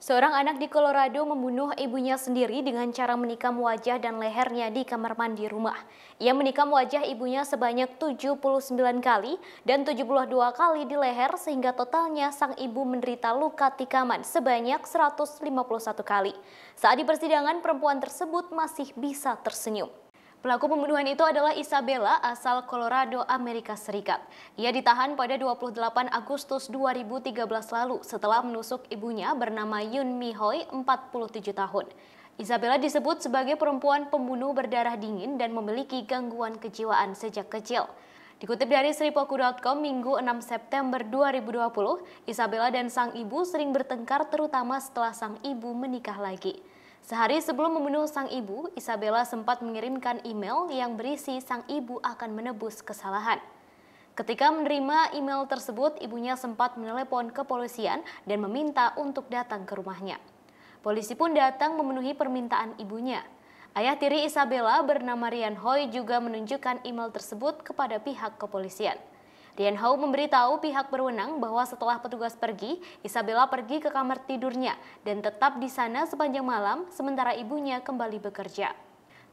Seorang anak di Colorado membunuh ibunya sendiri dengan cara menikam wajah dan lehernya di kamar mandi rumah. Ia menikam wajah ibunya sebanyak 79 kali dan 72 kali di leher sehingga totalnya sang ibu menderita luka tikaman sebanyak 151 kali. Saat di persidangan, perempuan tersebut masih bisa tersenyum. Pelaku pembunuhan itu adalah Isabella asal Colorado, Amerika Serikat. Ia ditahan pada 28 Agustus 2013 lalu setelah menusuk ibunya bernama Yoon Mi Hoi, 47 tahun. Isabella disebut sebagai perempuan pembunuh berdarah dingin dan memiliki gangguan kejiwaan sejak kecil. Dikutip dari sripoku.com Minggu 6 September 2020, Isabella dan sang ibu sering bertengkar terutama setelah sang ibu menikah lagi. Sehari sebelum membunuh sang ibu, Isabella sempat mengirimkan email yang berisi sang ibu akan menebus kesalahan. Ketika menerima email tersebut, ibunya sempat menelepon kepolisian dan meminta untuk datang ke rumahnya. Polisi pun datang memenuhi permintaan ibunya. Ayah tiri Isabella bernama Rian Hoi juga menunjukkan email tersebut kepada pihak kepolisian. Rian Hoi memberitahu pihak berwenang bahwa setelah petugas pergi, Isabella pergi ke kamar tidurnya dan tetap di sana sepanjang malam sementara ibunya kembali bekerja.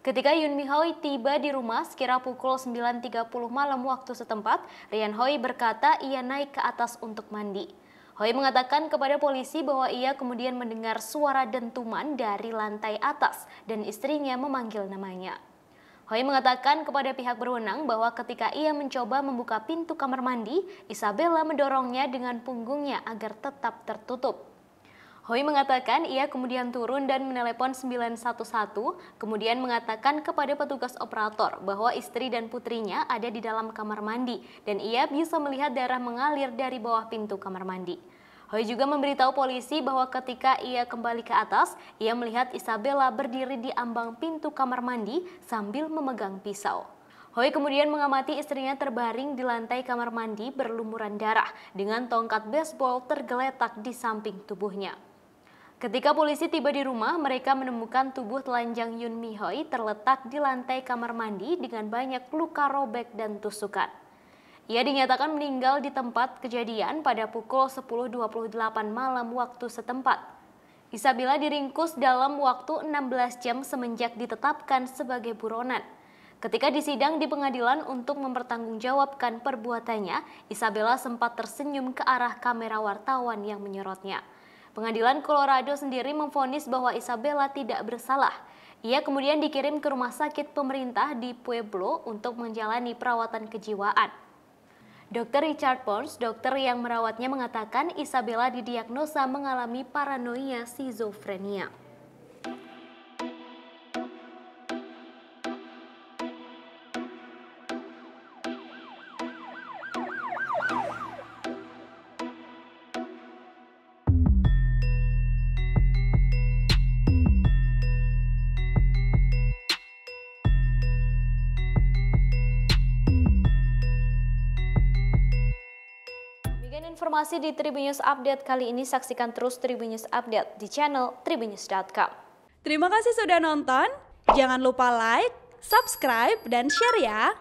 Ketika Yoon Mi Hoi tiba di rumah sekira pukul 9.30 malam waktu setempat, Rian Hoi berkata ia naik ke atas untuk mandi. Hoi mengatakan kepada polisi bahwa ia kemudian mendengar suara dentuman dari lantai atas dan istrinya memanggil namanya. Hoi mengatakan kepada pihak berwenang bahwa ketika ia mencoba membuka pintu kamar mandi, Isabella mendorongnya dengan punggungnya agar tetap tertutup. Hoi mengatakan ia kemudian turun dan menelepon 911, kemudian mengatakan kepada petugas operator bahwa istri dan putrinya ada di dalam kamar mandi dan ia bisa melihat darah mengalir dari bawah pintu kamar mandi. Hoi juga memberitahu polisi bahwa ketika ia kembali ke atas, ia melihat Isabella berdiri di ambang pintu kamar mandi sambil memegang pisau. Hoi kemudian mengamati istrinya terbaring di lantai kamar mandi berlumuran darah dengan tongkat baseball tergeletak di samping tubuhnya. Ketika polisi tiba di rumah, mereka menemukan tubuh telanjang Yoon Mi Hoi terletak di lantai kamar mandi dengan banyak luka robek dan tusukan. Ia dinyatakan meninggal di tempat kejadian pada pukul 10.28 malam waktu setempat. Isabella diringkus dalam waktu 16 jam semenjak ditetapkan sebagai buronan. Ketika disidang di pengadilan untuk mempertanggungjawabkan perbuatannya, Isabella sempat tersenyum ke arah kamera wartawan yang menyorotnya. Pengadilan Colorado sendiri memvonis bahwa Isabella tidak bersalah. Ia kemudian dikirim ke rumah sakit pemerintah di Pueblo untuk menjalani perawatan kejiwaan. Dr. Richard Pons, dokter yang merawatnya mengatakan Isabella didiagnosa mengalami paranoia skizofrenia. Informasi di Tribun News Update kali ini, saksikan terus Tribun News Update di channel tribunnews.com. Terima kasih sudah nonton, jangan lupa like, subscribe, dan share ya!